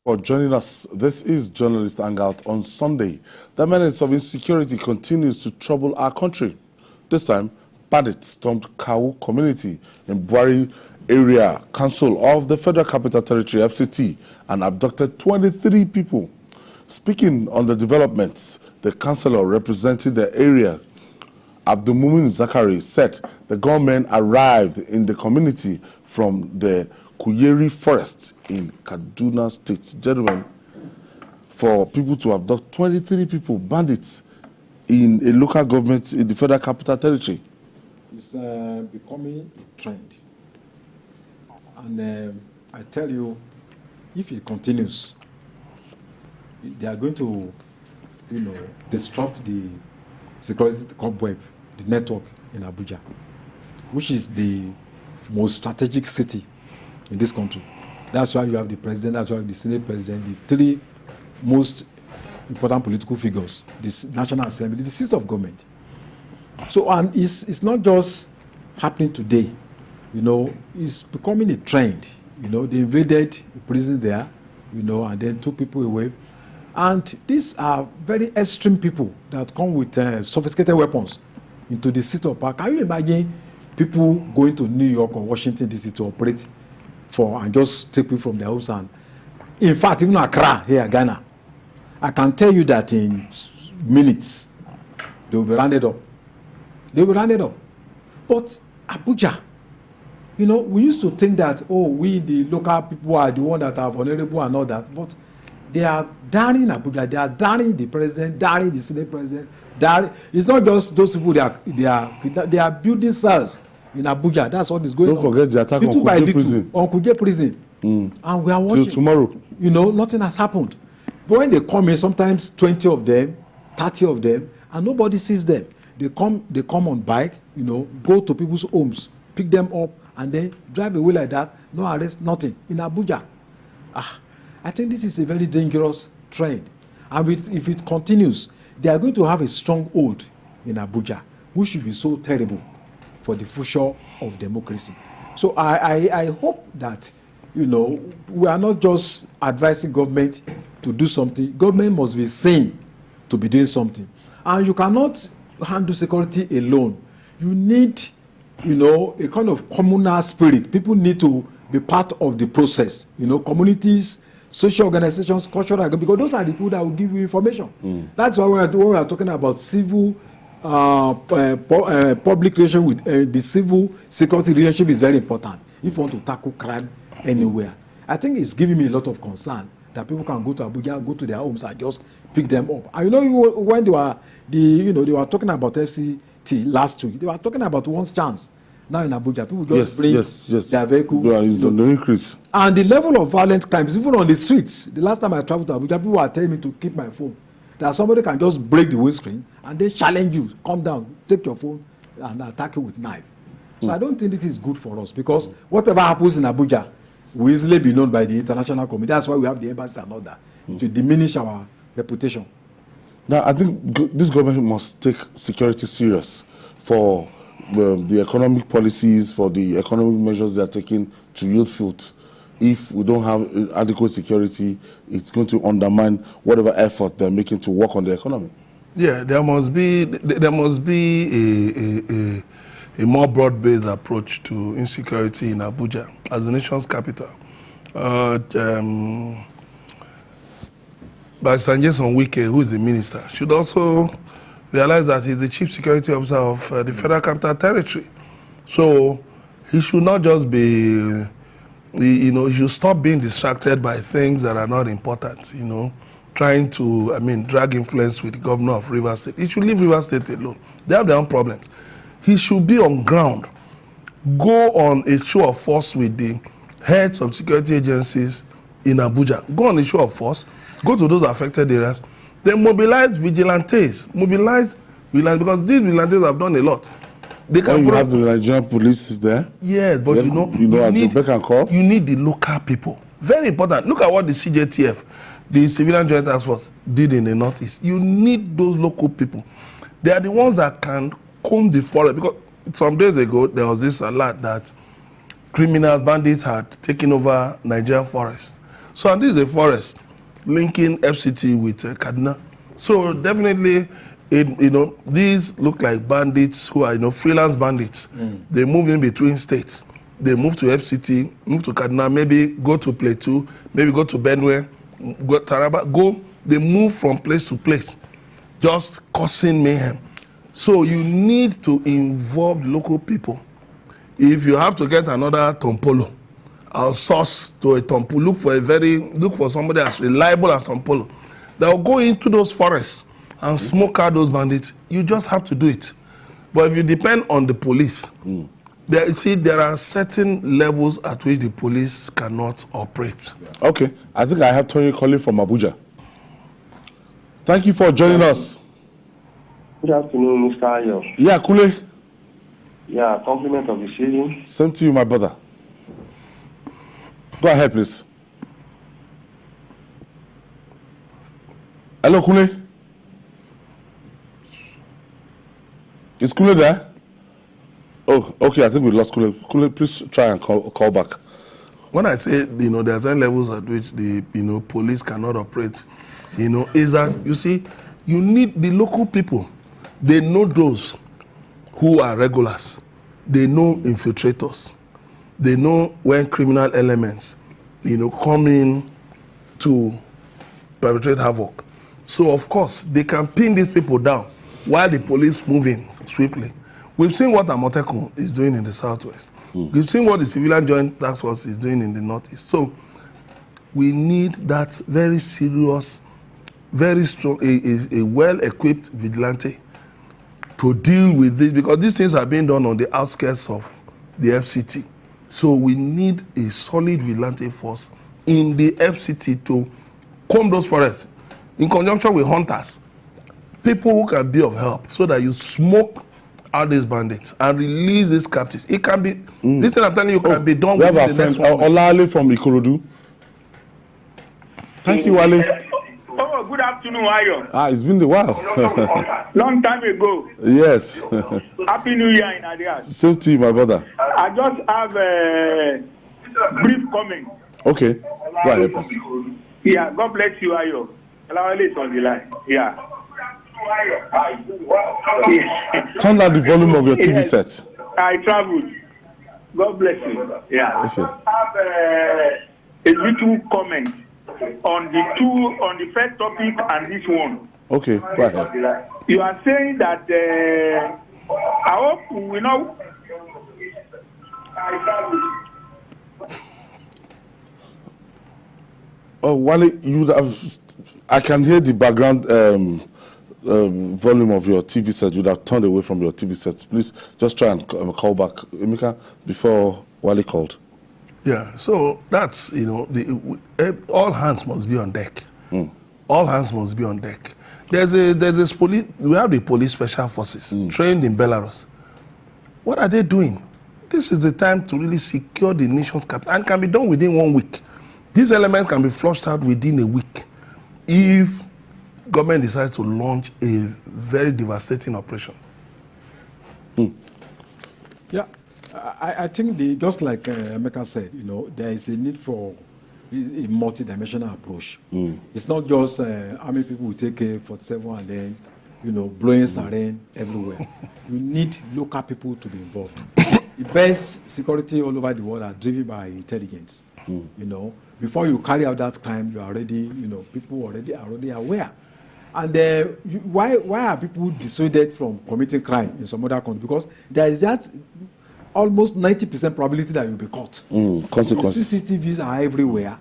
For joining us. This is Journalist Hangout on Sunday. The menace of insecurity continues to trouble our country. This time, bandits stormed Kawu community in Bwari Area Council of the Federal Capital Territory, FCT, and abducted 23 people. Speaking on the developments, the councillor representing the area, Abdulmumini Zakari, said the gunmen arrived in the community from the Kuyeri Forest in Kaduna State. Gentlemen, for people to abduct 23 people, bandits, in a local government in the Federal Capital Territory. It's becoming a trend. And I tell you, if it continues, they are going to, disrupt the security cobweb, the network in Abuja, which is the most strategic city in this country. That's why you have the president, that's why you have the Senate president, the three most important political figures, the National Assembly, the seat of government. So, and it's not just happening today, it's becoming a trend. They invaded a prison there, and then took people away. And these are very extreme people that come with sophisticated weapons into the city of power. Can you imagine people going to New York or Washington, D.C. to operate and just take people from their house? And in fact, even Accra, here, Ghana, I can tell you that in minutes, they will be rounded up. They will be rounded up. But Abuja, we used to think that, we, the local people, are the ones that are vulnerable and all that. But they are daring Abuja. They are daring the president, daring the Senate president. It's not just those people. They are building cells in Abuja. That's what is going on. Don't forget the attack on Kuje prison. On Kuje prison. And we are watching. Till tomorrow. Nothing has happened. But when they come in, sometimes 20 of them, 30 of them, and nobody sees them. They come on bike, go to people's homes, pick them up, and then drive away like that. No arrest, nothing. In Abuja. I think this is a very dangerous trend. And if it continues, they are going to have a stronghold in Abuja, which should be so terrible for the future of democracy. So I hope that, we are not just advising government to do something. Government must be seen to be doing something. And you cannot handle security alone. You need, a kind of communal spirit. People need to be part of the process. Communities, social organizations, cultural, because those are the people that will give you information. That's why when we are talking about civil public relation with the civil security relationship is very important if you want to tackle crime anywhere. I think it's giving me a lot of concern that people can go to Abuja, go to their homes and just pick them up. And when they were talking about FCT last week, they were talking about one's chance. Now in Abuja, people just bring their vehicle. Yeah, it's on the increase. And the level of violent crimes, even on the streets, the last time I traveled to Abuja, people were telling me to keep my phone. That somebody can just break the windscreen and they challenge you, come down, take your phone and attack you with knife. So I don't think this is good for us, because whatever happens in Abuja will easily be known by the international community. That's why we have the embassy and all that, to diminish our reputation. Now, I think this government must take security serious for the economic policies, for the economic measures they are taking to yield fruit. If we don't have adequate security, it's going to undermine whatever effort they're making to work on the economy. Yeah, there must be a more broad-based approach to insecurity in Abuja as the nation's capital. By Sanjay Wike, who is the minister, should also realize that he's the chief security officer of the Federal Capital Territory. So he should not just be, he should stop being distracted by things that are not important, trying to, drag influence with the governor of Rivers State. He should leave Rivers State alone. They have their own problems. He should be on ground, go on a show of force with the heads of security agencies in Abuja, go on a show of force, go to those affected areas, then mobilize vigilantes, because these vigilantes have done a lot. They can you have the Nigerian police there. Yes, but you need the local people. Very important. Look at what the CJTF, the Civilian Joint Task Force, did in the Northeast. You need those local people. They are the ones that can comb the forest, because some days ago there was this alert that criminals, bandits had taken over Nigerian forest. So, and this is a forest linking FCT with Kaduna. So definitely, these look like bandits who are, freelance bandits. They move in between states. They move to FCT, move to Kaduna, maybe go to Plateau, maybe go to Benue, go Taraba, they move from place to place, just causing mayhem. So you need to involve local people. If you have to get another Tompolo, outsource to a Tompolo, look for somebody as reliable as Tompolo. They'll go into those forests and smoke out those bandits. You just have to do it. But if you depend on the police, there are certain levels at which the police cannot operate. Okay, I think I have Tony calling from Abuja. Thank you for joining us. Good afternoon, Mr. Ayo. Yeah, Kule. Yeah, compliment of the season. Same to you, my brother. Go ahead, please. Hello, Kule. Is Kule there? Oh, okay, I think we lost Kule. Kule, please try and call back. When I say, there are certain levels at which the, police cannot operate, is that, you see, you need the local people. They know those who are regulars. They know infiltrators. They know when criminal elements, come in to perpetrate havoc. So, of course, they can pin these people down while the police move in swiftly. We've seen what Amotekun is doing in the southwest. We've seen what the Civilian Joint Task Force is doing in the northeast. So, we need that very serious, very strong, a well-equipped vigilante to deal with this, because these things are being done on the outskirts of the FCT. So we need a solid vigilante force in the FCT to comb those forests in conjunction with hunters, people who can be of help, so that you smoke out these bandits and release these captives. It can be, this thing I'm telling you can be done with the next one. Olale from Ikorodu. Thank you, Wale. Oh, good afternoon, Ayo. It's been a while. Long time ago. Yes. Happy New Year in advance. Same to you, my brother. I just have a brief comment. Okay. Go ahead, please. Yeah, God bless you, Ayo. Alawale is on the line. Yeah. Turn down the volume of your TV set. I traveled. God bless you. Yeah. Okay. I have a little comment on the first topic and this one. Okay, go ahead. You are saying that I hope we know. Oh, Wale, I can hear the background volume of your TV set. You'd have turned away from your TV set. Please just try and call back, Emeka, before Wale called. Yeah, so that's, all hands must be on deck. All hands must be on deck. We have the police special forces trained in Belarus. What are they doing? This is the time to really secure the nation's capital, and can be done within 1 week. These elements can be flushed out within a week if government decides to launch a very devastating operation. Yeah, I think just like Emeka said, there is a need for a multi-dimensional approach. It's not just how many people will take AK-47 and then, blowing siren everywhere. You need local people to be involved. The best security all over the world are driven by intelligence. Before you carry out that crime, you are already, people are already aware. And why are people dissuaded from committing crime in some other countries? Because there is that almost 90% probability that you'll be caught. Consequences. The CCTVs are everywhere.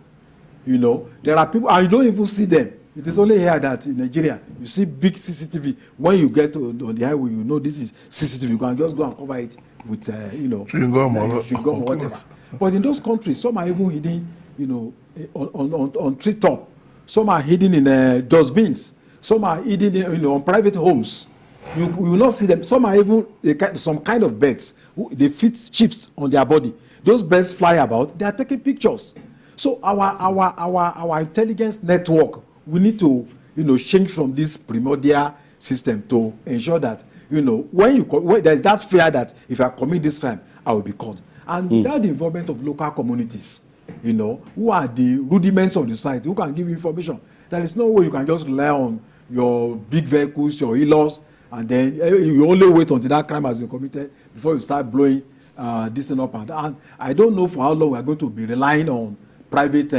There are people, and you don't even see them. It is only here that in Nigeria, you see big CCTV. When you get on the highway, this is CCTV. You can just go and cover it with, chewing gum or whatever. But in those countries, some are even hidden, on treetop. Some are hidden in dustbins. Some are hidden in, on private homes. You will not see them. Some are even some kind of birds. They fit chips on their body. Those birds fly about. They are taking pictures. So our intelligence network, we need to change from this primordial system to ensure that when there is that fear that if I commit this crime, I will be caught. And without the involvement of local communities, who are the rudiments of the site, who can give you information. There is no way you can just rely on your big vehicles, your in-laws, and then you only wait until that crime has been committed before you start blowing this thing up. And I don't know for how long we are going to be relying on private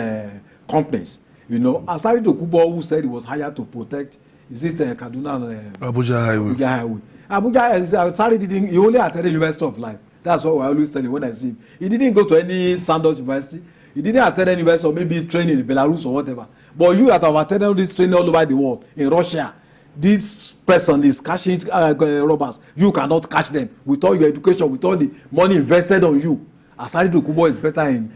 companies. Asari Dokubo, who said he was hired to protect, is it Kaduna? Abuja Highway. Abuja Highway. Asari didn't, he only attended University of Life. That's what I always tell you when I see him. He didn't go to any Sandals University. He didn't attend any university or maybe training in Belarus or whatever. But you that have attended this training all over the world, in Russia, this person is catching robbers. You cannot catch them with all your education, with all the money invested on you. Asari Dokubo is better in,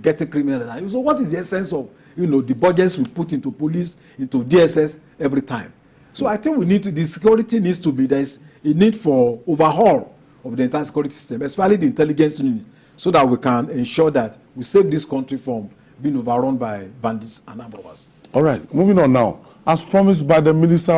getting criminal. So what is the essence of, the budgets we put into police, into DSS every time? So I think the security needs to be, there's a need for overhaul of the entire security system, especially the intelligence unit, so that we can ensure that we save this country from being overrun by bandits and armed robbers. All right, moving on now. As promised by the Minister